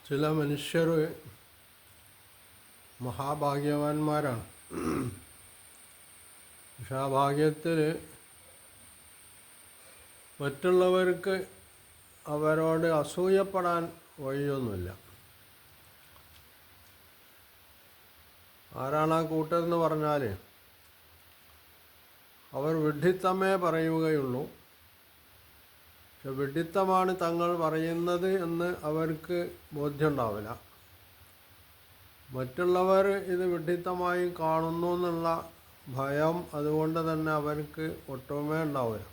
ചില മനുഷ്യർ മഹാഭാഗ്യവാന്മാരാണ്. പക്ഷെ ആ ഭാഗ്യത്തിൽ മറ്റുള്ളവർക്ക് അവരോട് അസൂയപ്പെടാൻ വഴിയൊന്നുമില്ല. ആരാണ് ആ കൂട്ടരെന്ന് പറഞ്ഞാൽ അവർ വിഡ്ഢിത്തമേ പറയുകയുള്ളൂ. പക്ഷെ വിഡ്ഢിത്തമാണ് തങ്ങൾ പറയുന്നത് എന്ന് അവർക്ക് ബോധ്യമുണ്ടാവില്ല. മറ്റുള്ളവർ ഇത് വിഡ്ഢിത്തമായി കാണുന്നു എന്നുള്ള ഭയം അതുകൊണ്ട് തന്നെ അവർക്ക് ഒട്ടുമേ ഉണ്ടാവില്ല.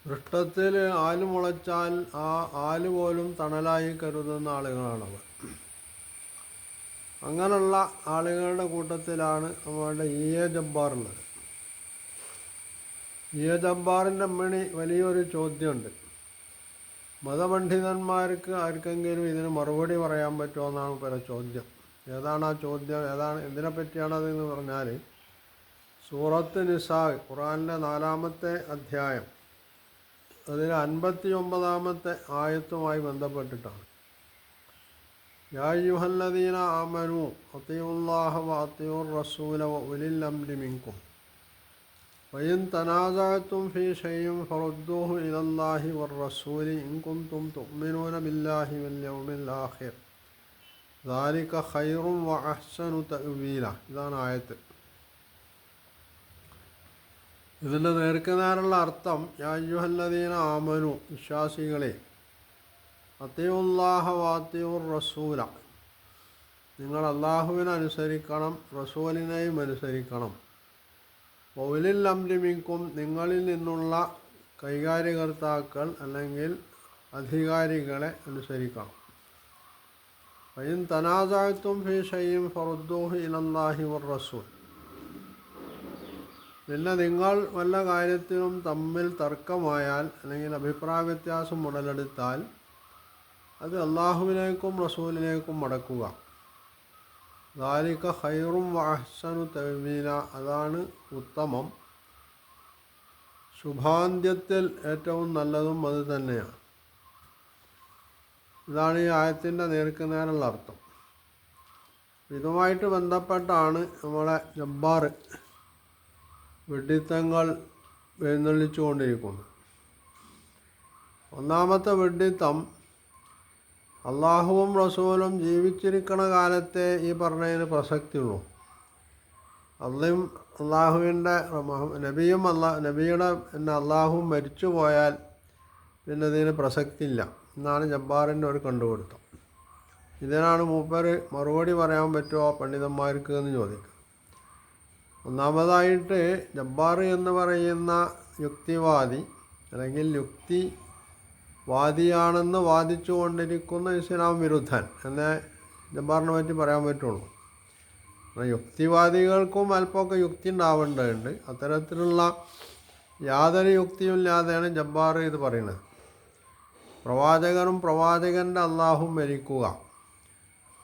വൃക്ഷത്തിൽ ആല് മുളച്ചാൽ ആ ആല് പോലും തണലായി കരുതുന്ന ആളുകളാണവർ. അങ്ങനെയുള്ള ആളുകളുടെ കൂട്ടത്തിലാണ് നമ്മളുടെ ഇ.എ. ജബ്ബാർ ഉള്ളത്. ഇ.എ. ജബ്ബാറിൻ്റെ മണി വലിയൊരു ചോദ്യമുണ്ട്. മതപണ്ഡിതന്മാർക്ക് ആർക്കെങ്കിലും ഇതിന് മറുപടി പറയാൻ പറ്റുമോ എന്നാണ് പല ചോദ്യം. ഏതാണ് ആ ചോദ്യം, എന്തിനെ പറ്റിയാണതെന്ന് പറഞ്ഞാൽ സൂറത്ത് നിസാ, ഖുർആനിലെ 4-ാമത്തെ അധ്യായം, അതിൽ 59-ാമത്തെ ആയത്തുമായി ബന്ധപ്പെട്ടിട്ടാണ്. യാ അയ്യുഹല്ലദീന ആമനൂ അത്തിയുല്ലാഹ വ അത്തിയുർ റസൂല വ ഉലിൽ അംരി മിൻകും വഇൻ തനാസഅതും ഫീ ഷൈഇൻ ഫറുദ്ദൂഹു ഇലല്ലാഹി വർ-റസൂലി ഇൻ കുൻതും തുഅ്മിനൂന ബില്ലാഹി വൽ യൗമിൽ ആഖിർ ദാലിക ഖൈറുൻ വ അഹ്സനു തഅ്വീല. ഇതാണ് ആയത്ത്. ഇതിൻ്റെ നേർക്കുനേരുള്ള അർത്ഥം യാ അയ്യുഹല്ലദീന ആമനു, വിശ്വാസികളെ, അത്തിയുല്ലാഹ വ അത്തിയുർ റസൂല, നിങ്ങൾ അള്ളാഹുവിനെ അനുസരിക്കണം, റസൂലിനെയും അനുസരിക്കണം. ഉലിൽ അംരി മിൻകും, നിങ്ങളിൽ നിന്നുള്ള കൈകാര്യകർത്താക്കൾ അല്ലെങ്കിൽ അധികാരികളെ അനുസരിക്കണം. ഫഇൻ തനാസഅതും ഫീ ഷൈഇൻ ഫറുദ്ദൂഹു ഇലല്ലാഹി വർ-റസൂൽ, പിന്നെ നിങ്ങൾ വല്ല കാര്യത്തിലും തമ്മിൽ തർക്കമായാൽ അല്ലെങ്കിൽ അഭിപ്രായ വ്യത്യാസം ഉടലെടുത്താൽ അത് അള്ളാഹുവിലേക്കും റസൂലിലേക്കും മടക്കുക. ദാലിക ഖൈറും വ അഹ്സനു തഅ്വീല, അതാണ് ഉത്തമം, ശുഭാന്ത്യത്തിൽ ഏറ്റവും നല്ലതും അത് തന്നെയാണ്. ഇതാണ് ഈ ആയത്തിൻ്റെ നേർക്കുനേരുള്ള അർത്ഥം. ഇതുമായിട്ട് ബന്ധപ്പെട്ടാണ് നമ്മളെ ജബ്ബാർ വിഡ്ഢിത്തങ്ങൾ എഴുന്നള്ളിച്ചു കൊണ്ടിരിക്കുന്നത്. ഒന്നാമത്തെ വിഡ്ഢിത്തം, അള്ളാഹുവും റസൂലും ജീവിച്ചിരിക്കുന്ന കാലത്തെ ഈ പറഞ്ഞതിന് പ്രസക്തിയുള്ളൂ. അള്ളാഹുവിൻ്റെ നബിയുടെ പിന്നെ അള്ളാഹുവും മരിച്ചു പോയാൽ പിന്നെ ഇതിന് പ്രസക്തിയില്ല എന്നാണ് ജബ്ബാറിൻ്റെ ഒരു കണ്ടുപിടുത്തം. ഇതിനാണ് മൂപ്പര് മറുപടി പറയാൻ പറ്റുമോ പണ്ഡിതന്മാർക്ക് എന്ന് ചോദിക്കുക. ഒന്നാമതായിട്ട് ജബ്ബാർ എന്ന് പറയുന്ന യുക്തിവാദി അല്ലെങ്കിൽ യുക്തിവാദിയാണെന്ന് വാദിച്ചു കൊണ്ടിരിക്കുന്ന ഇസ്ലാം വിരുദ്ധൻ എന്നേ ജബ്ബാറിനെ പറ്റി പറയാൻ പറ്റുള്ളൂ. യുക്തിവാദികൾക്കും അല്പമൊക്കെ യുക്തി ഉണ്ടാവേണ്ടതുണ്ട്. അത്തരത്തിലുള്ള യാതൊരു യുക്തിയും ഇല്ലാതെയാണ് ജബ്ബാർ ഇത് പറയുന്നത്. പ്രവാചകനും പ്രവാചകൻ്റെ അള്ളാഹും മരിക്കുക,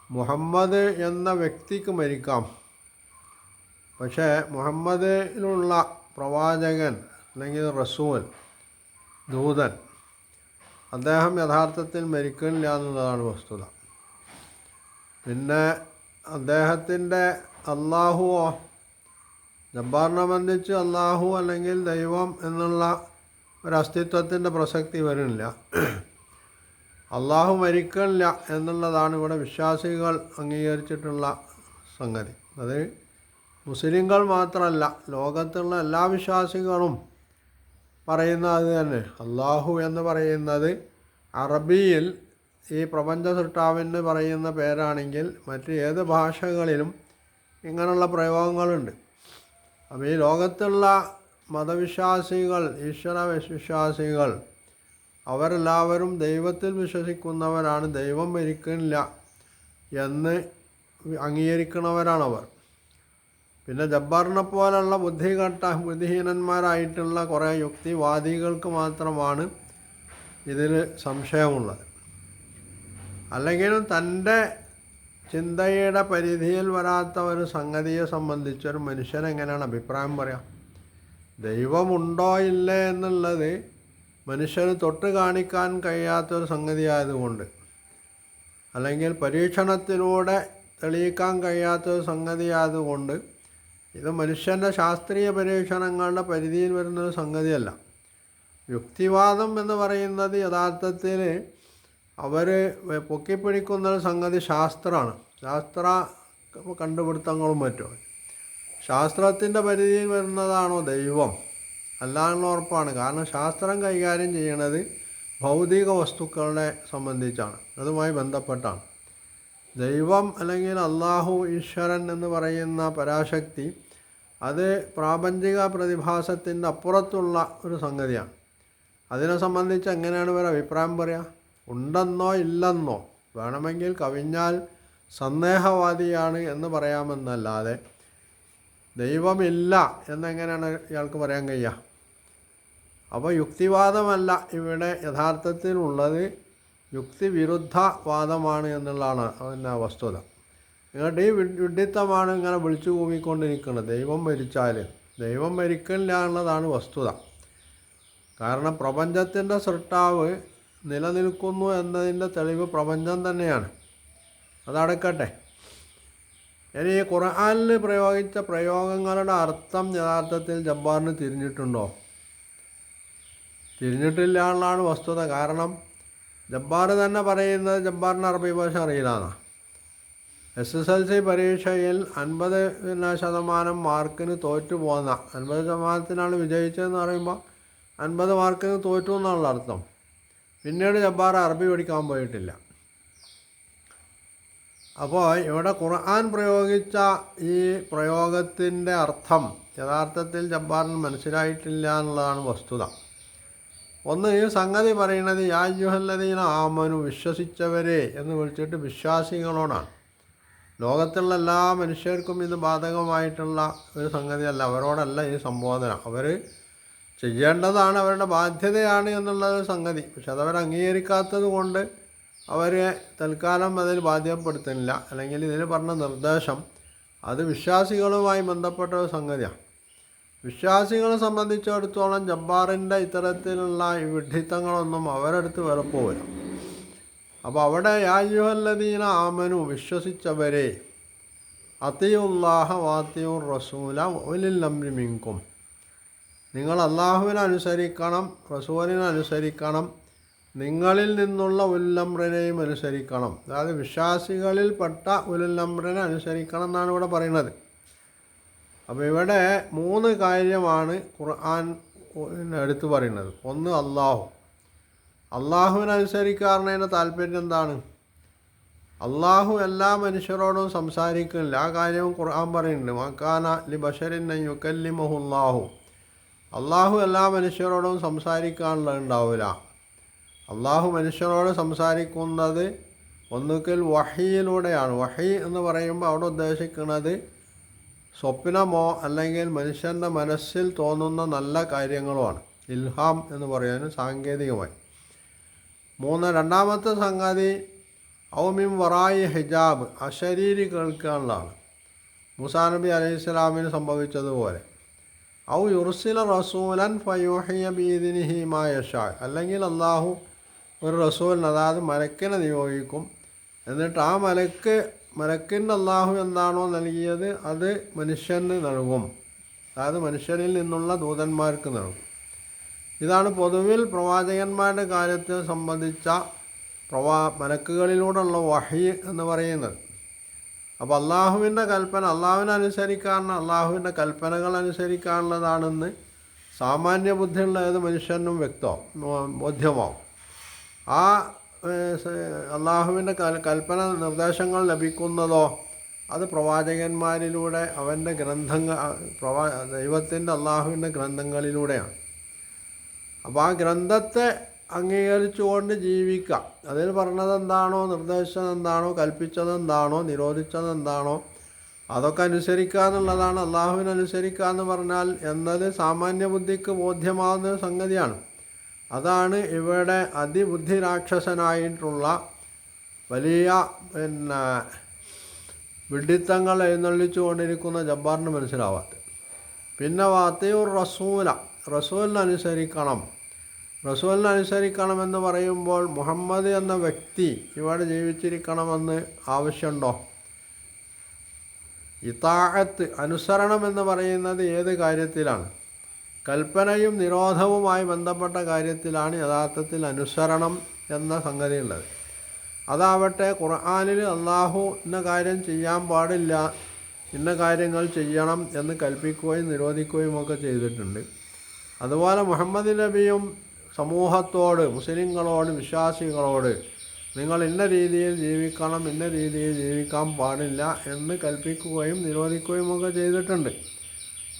മുഹമ്മദ് എന്ന വ്യക്തിക്ക് മരിക്കാം, പക്ഷേ മുഹമ്മദിലുള്ള പ്രവാചകൻ അല്ലെങ്കിൽ റസൂൽ, ദൂതൻ, അദ്ദേഹം യഥാർത്ഥത്തിൽ മരിക്കുന്നില്ല എന്നുള്ളതാണ് വസ്തുത. പിന്നെ അദ്ദേഹത്തിൻ്റെ അള്ളാഹുവോ, ജബ്ബാറിനെ സംബന്ധിച്ച് അള്ളാഹു അല്ലെങ്കിൽ ദൈവം എന്നുള്ള ഒരസ്തിത്വത്തിൻ്റെ പ്രസക്തി വരുന്നില്ല. അള്ളാഹു മരിക്കണില്ല എന്നുള്ളതാണ് ഇവിടെ വിശ്വാസികൾ അംഗീകരിച്ചിട്ടുള്ള സംഗതി. അത് മുസ്ലിങ്ങൾ മാത്രമല്ല, ലോകത്തുള്ള എല്ലാ വിശ്വാസികളും പറയുന്ന അത് തന്നെ. അള്ളാഹു എന്ന് പറയുന്നത് അറബിയിൽ ഈ പ്രപഞ്ച സൃഷ്ടാവിന് പറയുന്ന പേരാണെങ്കിൽ മറ്റ് ഏത് ഭാഷകളിലും ഇങ്ങനെയുള്ള പ്രയോഗങ്ങളുണ്ട്. അപ്പോൾ ഈ ലോകത്തുള്ള മതവിശ്വാസികൾ, ഈശ്വര വിശ്വാസികൾ, അവരെല്ലാവരും ദൈവത്തിൽ വിശ്വസിക്കുന്നവരാണ്. ദൈവം മരിക്കുന്നില്ല എന്ന് അംഗീകരിക്കുന്നവരാണവർ. പിന്നെ ജബ്ബാറിനെ പോലുള്ള ബുദ്ധിഹീനന്മാരായിട്ടുള്ള കുറേ യുക്തിവാദികൾക്ക് മാത്രമാണ് ഇതിൽ സംശയമുള്ളത്. അല്ലെങ്കിലും തൻ്റെ ചിന്തയുടെ പരിധിയിൽ വരാത്ത ഒരു സംഗതിയെ സംബന്ധിച്ചൊരു മനുഷ്യൻ എങ്ങനെയാണ് അഭിപ്രായം പറയാം? ദൈവമുണ്ടോ ഇല്ലേ എന്നുള്ളത് മനുഷ്യന് തൊട്ട് കാണിക്കാൻ കഴിയാത്തൊരു സംഗതിയായതുകൊണ്ട്, അല്ലെങ്കിൽ പരീക്ഷണത്തിലൂടെ തെളിയിക്കാൻ കഴിയാത്തൊരു സംഗതിയായതുകൊണ്ട് ഇത് മനുഷ്യൻ്റെ ശാസ്ത്രീയ പരീക്ഷണങ്ങളുടെ പരിധിയിൽ വരുന്നൊരു സംഗതിയല്ല. യുക്തിവാദം എന്ന് പറയുന്നത് യഥാർത്ഥത്തിൽ അവർ പൊക്കിപ്പിടിക്കുന്നൊരു സംഗതി ശാസ്ത്രമാണ്. ശാസ്ത്ര കണ്ടുപിടുത്തങ്ങളും മറ്റും. ശാസ്ത്രത്തിൻ്റെ പരിധിയിൽ വരുന്നതാണോ ദൈവം? അല്ലാന്നുള്ള ഉറപ്പാണ്. കാരണം ശാസ്ത്രം കൈകാര്യം ചെയ്യണത് ഭൗതിക വസ്തുക്കളെ സംബന്ധിച്ചാണ്, അതുമായി ബന്ധപ്പെട്ടാണ്. ദൈവം അല്ലെങ്കിൽ അള്ളാഹു, ഈശ്വരൻ എന്ന് പറയുന്ന പരാശക്തി അത് പ്രാപഞ്ചിക പ്രതിഭാസത്തിൻ്റെ അപ്പുറത്തുള്ള ഒരു സംഗതിയാണ്. അതിനെ സംബന്ധിച്ച് എങ്ങനെയാണ് ഇവർ അഭിപ്രായം പറയുക? ഉണ്ടെന്നോ ഇല്ലെന്നോ വേണമെങ്കിൽ കവിഞ്ഞാൽ സന്ദേഹവാദിയാണ് എന്ന് പറയാമെന്നല്ലാതെ ദൈവമില്ല എന്നെങ്ങനെയാണ് ഇയാൾക്ക് പറയാൻ കഴിയുക? അപ്പോൾ യുക്തിവാദമല്ല ഇവിടെ യഥാർത്ഥത്തിലുള്ളത്, യുക്തിവിരുദ്ധ വാദമാണ് എന്നുള്ളതാണ് അതിൻ്റെ വസ്തുത. എന്നിട്ട് ഈ വിഡ്ഢിത്തമാണ് ഇങ്ങനെ വിളിച്ചു കൂവിക്കൊണ്ടിരിക്കുന്നത്. ദൈവം മരിക്കില്ല എന്നുള്ളതാണ് വസ്തുത. കാരണം പ്രപഞ്ചത്തിൻ്റെ സൃഷ്ടാവ് നിലനിൽക്കുന്നു എന്നതിൻ്റെ തെളിവ് പ്രപഞ്ചം തന്നെയാണ്. അതടക്കട്ടെ. ഇനി ഈ ഖുർആനിൽ പ്രയോഗിച്ച പ്രയോഗങ്ങളുടെ അർത്ഥം യഥാർത്ഥത്തിൽ ജബ്ബാറിന് തിരിഞ്ഞിട്ടുണ്ടോ? തിരിഞ്ഞിട്ടില്ല എന്നുള്ളതാണ് വസ്തുത. കാരണം ജബ്ബാർ തന്നെ പറയുന്നത് ജബ്ബാറിന് അറബി ഭാഷ അറിയില്ലാന്നാണ്. SSLC പരീക്ഷയിൽ 50% മാർക്കിന് തോറ്റു പോന്ന, 50% വിജയിച്ചതെന്ന് പറയുമ്പോൾ 50 മാർക്കിന് തോറ്റു എന്നുള്ള അർത്ഥം. പിന്നീട് ജബ്ബാർ അറബി പഠിക്കാൻ പോയിട്ടില്ല. അപ്പോൾ ഇവിടെ ഖുർആൻ പ്രയോഗിച്ച ഈ പ്രയോഗത്തിൻ്റെ അർത്ഥം യഥാർത്ഥത്തിൽ ജബ്ബാറിന് മനസ്സിലായിട്ടില്ല എന്നുള്ളതാണ് വസ്തുത. ഒന്ന്, ഈ സംഗതി പറയുന്നത് യാ അയ്യുഹല്ലദീന ആമനു, വിശ്വസിച്ചവരെ എന്ന് വിളിച്ചിട്ട് വിശ്വാസികളോടാണ്. ലോകത്തുള്ള എല്ലാ മനുഷ്യർക്കും ഇത് ബാധകമായിട്ടുള്ള ഒരു സംഗതിയല്ല, അവരോടല്ല ഈ സംബോധന. അവർ ചെയ്യേണ്ടതാണ്, അവരുടെ ബാധ്യതയാണ് എന്നുള്ളത് സംഗതി. പക്ഷെ അതവർ അംഗീകരിക്കാത്തത് കൊണ്ട് അവരെ തൽക്കാലം അതിൽ ബാധ്യപ്പെടുത്തുന്നില്ല. അല്ലെങ്കിൽ ഇതിൽ പറഞ്ഞ നിർദ്ദേശം അത് വിശ്വാസികളുമായി ബന്ധപ്പെട്ട ഒരു സംഗതിയാണ്. വിശ്വാസികളെ സംബന്ധിച്ചിടത്തോളം ജബ്ബാറിൻ്റെ ഇത്തരത്തിലുള്ള ഈ വിഡ്ഢിത്തങ്ങളൊന്നും അവരടുത്ത് വെറുപ്പോവില്ല. അപ്പോൾ അവിടെ യാ അയ്യുഹല്ലദീന ആമനു, വിശ്വസിച്ചവരെ, അത്തിയുല്ലാഹ വാത്തിയുർ റസൂല ഉലിൽ അംരി മിൻകും, നിങ്ങൾ അള്ളാഹുവിനെ അനുസരിക്കണം, റസൂലിനെ അനുസരിക്കണം, നിങ്ങളിൽ നിന്നുള്ള ഉല്ലംറിനെയും അനുസരിക്കണം. അതായത് വിശ്വാസികളിൽപ്പെട്ട ഉല്ലംറിനെ അനുസരിക്കണം എന്നാണ് ഇവിടെ പറയുന്നത്. അപ്പോൾ ഇവിടെ 3 കാര്യമാണ് ഖുർആൻ എടുത്തു പറയുന്നത്. ഒന്ന്, അള്ളാഹുവിനനുസരിക്കാറിനതിൻ്റെ താല്പര്യം എന്താണ്? അള്ളാഹു എല്ലാ മനുഷ്യരോടും സംസാരിക്കുന്നില്ല. ആ കാര്യവും ഖുർആൻ പറയുന്നുണ്ട്. മക്കാന ലി ബശരിൻ അൻ യുകല്ലിമഹുല്ലാഹു, അള്ളാഹു എല്ലാ മനുഷ്യരോടും സംസാരിക്കാനുള്ളതുണ്ടാവില്ല. അള്ളാഹു മനുഷ്യരോട് സംസാരിക്കുന്നത് ഒന്നുകിൽ വഹിയിലൂടെയാണ്. വഹി എന്ന് പറയുമ്പോൾ അവിടെ ഉദ്ദേശിക്കുന്നത് സ്വപ്നമോ അല്ലെങ്കിൽ മനുഷ്യൻ്റെ മനസ്സിൽ തോന്നുന്ന നല്ല കാര്യങ്ങളുമാണ്. ഇൽഹാം എന്ന് പറയാനും സാങ്കേതികമായി. രണ്ടാമത്തെ സംഗതി ഔമിം വറായി ഹിജാബ്, അശരീരി കേൾക്കാനുള്ളതാണ്. മൂസാ നബി അലൈഹി സ്വലാമിന് സംഭവിച്ചതുപോലെ. ഔ യുർസില റസൂലൻ ഫയൂഹിയ ബിഇദ്നിഹി മാ യശാ, അല്ലെങ്കിൽ അള്ളാഹു ഒരു റസൂലിന്, അതായത് മലക്കിനെ നിയോഗിക്കും. എന്നിട്ട് ആ മലക്കിൻ്റെ അള്ളാഹു എന്താണോ നൽകിയത് അത് മനുഷ്യന് നൽകും. അതായത് മനുഷ്യനിൽ നിന്നുള്ള ദൂതന്മാർക്ക് നൽകും. ഇതാണ് പൊതുവിൽ പ്രവാചകന്മാരുടെ കാര്യത്തെ സംബന്ധിച്ച മലക്കുകളിലൂടെയുള്ള വഹി എന്ന് പറയുന്നത്. അപ്പോൾ അള്ളാഹുവിൻ്റെ കൽപ്പന, അള്ളാഹുവിൻ്റെ കൽപ്പനകൾ അനുസരിക്കാനുള്ളതാണെന്ന് സാമാന്യ ബുദ്ധിയുള്ള ഏത് മനുഷ്യനും ബോധ്യമാവും. ആ അള്ളാഹുവിൻ്റെ കൽപ്പന നിർദ്ദേശങ്ങൾ ലഭിക്കുന്നതോ അത് പ്രവാചകന്മാരിലൂടെ, അവൻ്റെ ദൈവത്തിൻ്റെ അള്ളാഹുവിൻ്റെ ഗ്രന്ഥങ്ങളിലൂടെയാണ്. അപ്പോൾ ആ ഗ്രന്ഥത്തെ അംഗീകരിച്ചുകൊണ്ട് ജീവിക്കുക. അതിൽ പറഞ്ഞതെന്താണോ, നിർദ്ദേശിച്ചതെന്താണോ, കൽപ്പിച്ചതെന്താണോ, നിരോധിച്ചതെന്താണോ അതൊക്കെ അനുസരിക്കുക എന്നുള്ളതാണ്. അള്ളാഹുവിനനുസരിക്കുക എന്ന് പറഞ്ഞാൽ എന്നത് സാമാന്യ ബുദ്ധിക്ക് ബോധ്യമാകുന്ന സംഗതിയാണ്. അതാണ് ഇവിടെ അതിബുദ്ധി രാക്ഷസനായിട്ടുള്ള വലിയ വിഡ്ഢിത്തങ്ങൾ എഴുന്നള്ളിച്ചു കൊണ്ടിരിക്കുന്ന ജബ്ബാറിന് മനസ്സിലാവാത്തത്. പിന്നെ വാത്തിയുർ റസൂലിനെ അനുസരിക്കണം. റസൂലിനെ അനുസരിക്കണമെന്ന് പറയുമ്പോൾ മുഹമ്മദ് എന്ന വ്യക്തി ഇവിടെ ജീവിച്ചിരിക്കണമെന്ന് ആവശ്യമുണ്ടോ? ഇതാഅത്ത് അനുസരണം എന്ന് പറയുന്നത് ഏത് കാര്യത്തിലാണ്? കൽപ്പനയും നിരോധവുമായി ബന്ധപ്പെട്ട കാര്യത്തിലാണ് യഥാർത്ഥത്തിൽ അനുസരണം എന്ന സംഗതി ഉള്ളത്. അതാവട്ടെ ഖുർആനിൽ അള്ളാഹു ഇന്ന കാര്യം ചെയ്യാൻ പാടില്ല, ഇന്ന കാര്യങ്ങൾ ചെയ്യണം എന്ന് കൽപ്പിക്കുകയും നിരോധിക്കുകയും ഒക്കെ ചെയ്തിട്ടുണ്ട്. അതുപോലെ മുഹമ്മദ് നബിയും സമൂഹത്തോട്, മുസ്ലിങ്ങളോട്, വിശ്വാസികളോട് നിങ്ങൾ ഇന്ന രീതിയിൽ ജീവിക്കണം, ഇന്ന രീതിയിൽ ജീവിക്കാൻ പാടില്ല എന്ന് കൽപ്പിക്കുകയും നിരോധിക്കുകയും ഒക്കെ ചെയ്തിട്ടുണ്ട്.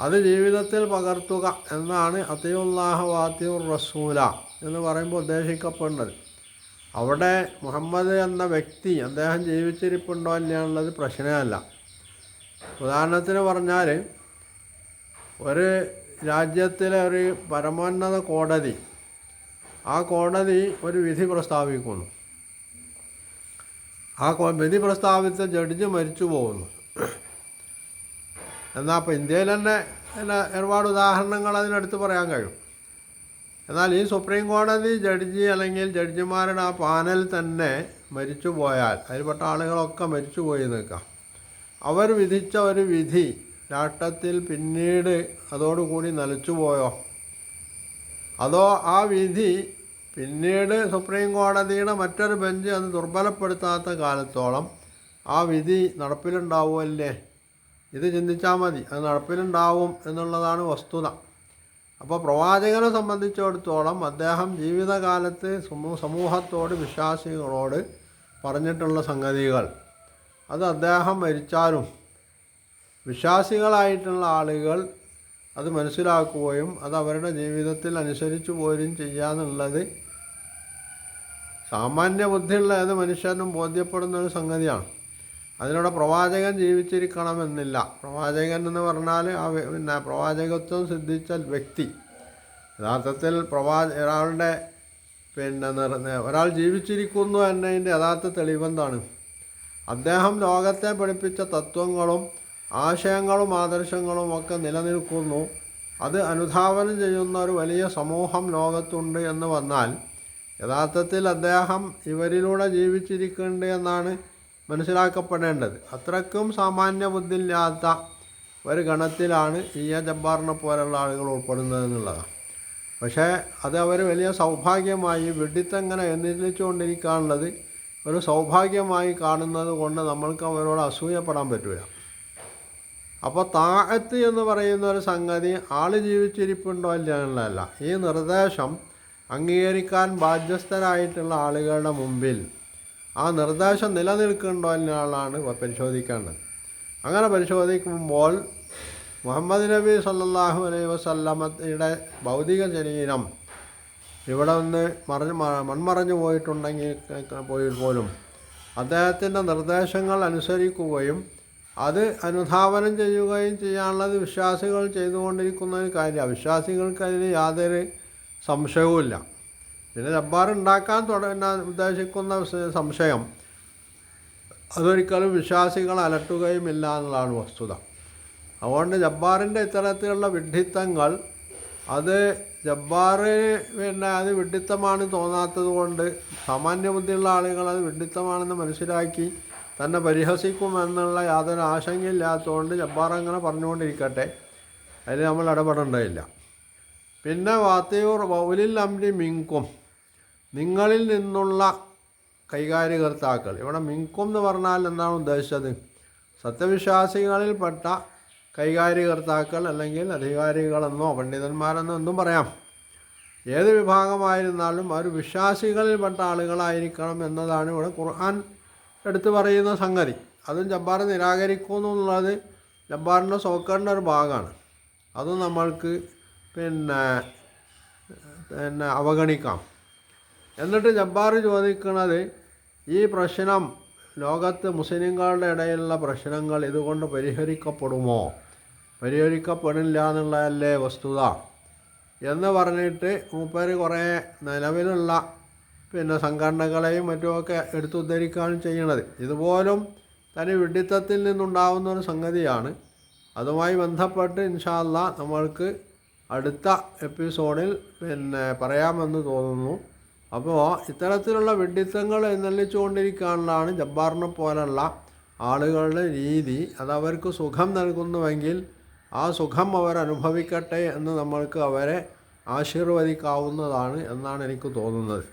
അത് ജീവിതത്തിൽ പകർത്തുക എന്നാണ് അത്തിയുല്ലാഹ വാത്തിയുർ റസൂല എന്ന് പറയുമ്പോൾ ഉദ്ദേശിക്കപ്പെടുന്നത്. അവിടെ മുഹമ്മദ് എന്ന വ്യക്തി അദ്ദേഹം ജീവിച്ചിരിപ്പുണ്ടോ ഇല്ല എന്നുള്ളത് പ്രശ്നമല്ല. ഉദാഹരണത്തിന് പറഞ്ഞാൽ, ഒരു രാജ്യത്തിലെ ഒരു പരമോന്നത കോടതി, ആ കോടതി ഒരു വിധി പ്രസ്താവിക്കുന്നു. ആ വിധി പ്രസ്താവിച്ച ജഡ്ജ് മരിച്ചു പോകുന്നു. എന്നാൽ ഇപ്പോൾ ഇന്ത്യയിൽ തന്നെ ഒരുപാട് ഉദാഹരണങ്ങൾ അതിനടുത്ത് പറയാൻ കഴിയും. എന്നാൽ ഈ സുപ്രീം കോടതി ജഡ്ജി അല്ലെങ്കിൽ ജഡ്ജിമാരുടെ ആ പാനൽ തന്നെ മരിച്ചു പോയാൽ, അതിൽപ്പെട്ട ആളുകളൊക്കെ മരിച്ചു പോയി നിൽക്കാം. അവർ വിധിച്ച ഒരു വിധി രാഷ്ട്രത്തിൽ പിന്നീട് അതോടുകൂടി നിലച്ചു പോയോ? അതോ ആ വിധി പിന്നീട് സുപ്രീം കോടതിയുടെ മറ്റൊരു ബെഞ്ച് അത് ദുർബലപ്പെടുത്താത്ത കാലത്തോളം ആ വിധി നടപ്പിലുണ്ടാവുമല്ലേ? ഇത് ചിന്തിച്ചാൽ മതി, അത് നടപ്പിലുണ്ടാവും എന്നുള്ളതാണ് വസ്തുത. അപ്പോൾ പ്രവാചകനെ സംബന്ധിച്ചിടത്തോളം അദ്ദേഹം ജീവിതകാലത്ത് സമൂഹത്തോട്, വിശ്വാസികളോട് പറഞ്ഞിട്ടുള്ള സംഗതികൾ അത് അദ്ദേഹം മരിച്ചാലും വിശ്വാസികളായിട്ടുള്ള ആളുകൾ അത് മനസ്സിലാക്കുകയും അത് അവരുടെ ജീവിതത്തിൽ അനുസരിച്ച് പോരും ചെയ്യാന്നുള്ളത് സാമാന്യ ബുദ്ധിയുള്ള ഏത് മനുഷ്യനും ബോധ്യപ്പെടുന്ന ഒരു സംഗതിയാണ്. അതിലൂടെ പ്രവാചകൻ ജീവിച്ചിരിക്കണമെന്നില്ല. പ്രവാചകൻ എന്ന് പറഞ്ഞാൽ പിന്നെ പ്രവാചകത്വം സിദ്ധിച്ച വ്യക്തി, യഥാർത്ഥത്തിൽ ഒരാളുടെ ഒരാൾ ജീവിച്ചിരിക്കുന്നു എന്നതിൻ്റെ യഥാർത്ഥ തെളിവെന്താണ്? അദ്ദേഹം ലോകത്തെ പഠിപ്പിച്ച തത്വങ്ങളും ആശയങ്ങളും ആദർശങ്ങളും ഒക്കെ നിലനിൽക്കുന്നു. അത് അനുധാവനം ചെയ്യുന്ന ഒരു വലിയ സമൂഹം ലോകത്തുണ്ട് എന്ന് വന്നാൽ യഥാർത്ഥത്തിൽ അദ്ദേഹം ഇവരിലൂടെ ജീവിച്ചിരിക്കുന്നുണ്ട് എന്നാണ് മനസ്സിലാക്കപ്പെടേണ്ടത്. അത്രയ്ക്കും സാമാന്യ ബുദ്ധിയില്ലാത്ത ഒരു ഗണത്തിലാണ് ജബ്ബാറിനെ പോലുള്ള ആളുകൾ ഉൾപ്പെടുന്നത് എന്നുള്ളതാണ്. പക്ഷേ അത് അവർ വലിയ സൗഭാഗ്യമായി വിഡ്ഢിത്തങ്ങനെ എഴുന്നേൽച്ചുകൊണ്ടിരിക്കാനുള്ളത് ഒരു സൗഭാഗ്യമായി കാണുന്നത് കൊണ്ട് നമ്മൾക്ക് അവരോട് അസൂയപ്പെടാൻ പറ്റില്ല. അപ്പോൾ താഅത്ത് എന്ന് പറയുന്ന ഒരു സംഗതി ആൾ ജീവിച്ചിരിപ്പുണ്ടോ ഇല്ല എന്നുള്ളതല്ല. ഈ നിർദ്ദേശം അംഗീകരിക്കാൻ ബാധ്യസ്ഥരായിട്ടുള്ള ആളുകളുടെ മുമ്പിൽ ആ നിർദ്ദേശം നിലനിൽക്കുന്നുണ്ടോ എന്നാണ് പരിശോധിക്കേണ്ടത്. അങ്ങനെ പരിശോധിക്കുമ്പോൾ മുഹമ്മദ് നബി സല്ലല്ലാഹു അലൈഹി വസല്ലമയുടെ ഭൗതിക ശരീരം ഇവിടെ നിന്ന് മൺമറഞ്ഞു പോയിട്ടുണ്ടെങ്കിൽ പോലും അദ്ദേഹത്തിൻ്റെ നിർദ്ദേശങ്ങൾ അനുസരിക്കുകയും അത് അനുധാവനം ചെയ്യുകയും ചെയ്യാനുള്ളത് വിശ്വാസികൾ ചെയ്തുകൊണ്ടിരിക്കുന്ന ഒരു കാര്യമാണ്. വിശ്വാസികൾക്ക് അതിൽ യാതൊരു സംശയവുമില്ല. പിന്നെ ജബ്ബാർ ഉണ്ടാക്കാൻ ഉദ്ദേശിക്കുന്ന സംശയം അതൊരിക്കലും വിശ്വാസികൾ അലട്ടുകയും ഇല്ല എന്നുള്ളതാണ് വസ്തുത. അതുകൊണ്ട് ജബ്ബാറിൻ്റെ ഇത്തരത്തിലുള്ള വിഡ്ഢിത്തങ്ങൾ അത് ജബ്ബാറിന് അത് വിഡ്ഢിത്തമാണ് തോന്നാത്തത് കൊണ്ട് സാമാന്യ ബുദ്ധിയുള്ള ആളുകൾ അത് വിഡ്ഢിത്തമാണെന്ന് മനസ്സിലാക്കി തന്നെ പരിഹസിക്കുമെന്നുള്ള യാതൊരു ആശങ്കയില്ലാത്തതുകൊണ്ട് ജബ്ബാർ അങ്ങനെ പറഞ്ഞുകൊണ്ടിരിക്കട്ടെ, അതിൽ നമ്മൾ ഇടപെടേണ്ടതില്ല. പിന്നെ വാത്തിയൂർ വൗലിൽ അംരി മിങ്കും, നിങ്ങളിൽ നിന്നുള്ള കൈകാര്യകർത്താക്കൾ. ഇവിടെ മിങ്കും എന്ന് പറഞ്ഞാൽ എന്താണ് ഉദ്ദേശിച്ചത്? സത്യവിശ്വാസികളിൽപ്പെട്ട കൈകാര്യകർത്താക്കൾ അല്ലെങ്കിൽ അധികാരികളെന്നോ പണ്ഡിതന്മാരെന്നോ എന്തും പറയാം. ഏത് വിഭാഗമായിരുന്നാലും അവർ വിശ്വാസികളിൽപ്പെട്ട ആളുകളായിരിക്കണം എന്നതാണ് ഇവിടെ ഖുർആൻ എടുത്തു പറയുന്ന സംഗതി. അതും ജബ്ബാർ നിരാകരിക്കുന്നു എന്നുള്ളത് ജബ്ബാറിൻ്റെ സോക്കേണ്ട ഒരു ഭാഗമാണ്. അതും നമ്മൾക്ക് പിന്നെ അവഗണിക്കാം. എന്നിട്ട് ജബ്ബാർ ചോദിക്കുന്നത്, ഈ പ്രശ്നം ലോകത്ത് മുസ്ലിങ്ങളുടെ ഇടയിലുള്ള പ്രശ്നങ്ങൾ ഇതുകൊണ്ട് പരിഹരിക്കപ്പെടുമോ? പരിഹരിക്കപ്പെടില്ല എന്നുള്ളതല്ലേ വസ്തുത എന്ന് പറഞ്ഞിട്ട് മൂപ്പര് കുറേ നിലവിലുള്ള സംഘടനകളെയും മറ്റുമൊക്കെ എടുത്തുദ്ധരിക്കുകയാണ് ചെയ്യണത്. ഇതുപോലും തനി വിഡ്ഢിത്തത്തിൽ നിന്നുണ്ടാകുന്ന ഒരു സംഗതിയാണ്. അതുമായി ബന്ധപ്പെട്ട് ഇൻഷാ അല്ലാഹ് നമ്മൾക്ക് അടുത്ത എപ്പിസോഡിൽ പറയാമെന്ന് തോന്നുന്നു. അപ്പോൾ ഇത്തരത്തിലുള്ള വിഡ്ഢിത്തങ്ങൾ എഴുന്നള്ളിച്ചുകൊണ്ടിരിക്കാനുള്ളതാണ് ജബ്ബാറിനെ പോലുള്ള ആളുകളുടെ രീതി. അതവർക്ക് സുഖം നൽകുന്നുവെങ്കിൽ ആ സുഖം അവരനുഭവിക്കട്ടെ എന്ന് നമ്മൾക്ക് അവരെ ആശീർവദിക്കാവുന്നതാണ് എന്നാണ് എനിക്ക് തോന്നുന്നത്.